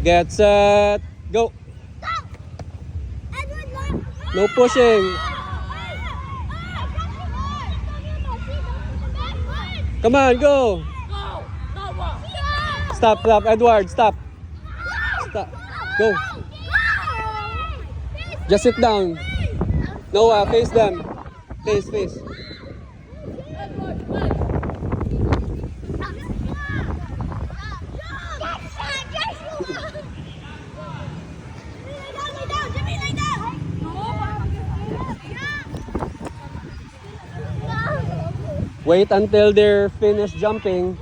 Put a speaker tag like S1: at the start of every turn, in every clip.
S1: Get set. Go. No pushing. Come on, go. Stop, stop, Edward, stop. Stop. Go. Just sit down. Noah, face them. Face. Wait until they're finished jumping.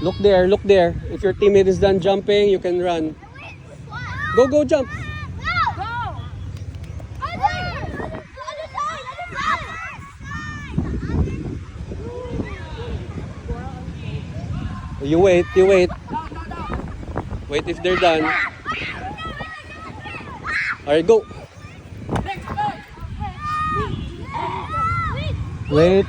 S1: Look there. If your teammate is done jumping, you can run. Go, jump. You wait. Wait if they're done. Alright, go. Wait,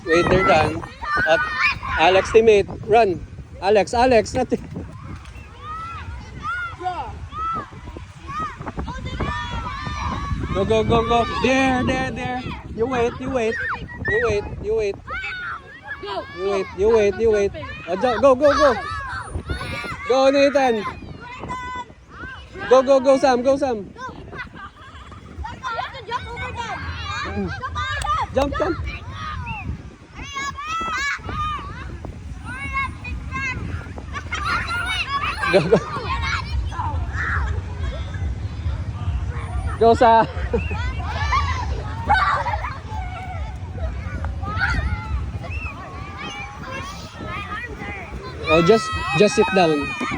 S1: they're done. At Alex teammate, run. Alex, nothing. Go. There. You wait. Go. Go, Nathan. Go, Sam. Jump. Go. Go, Sam. Oh, just sit down.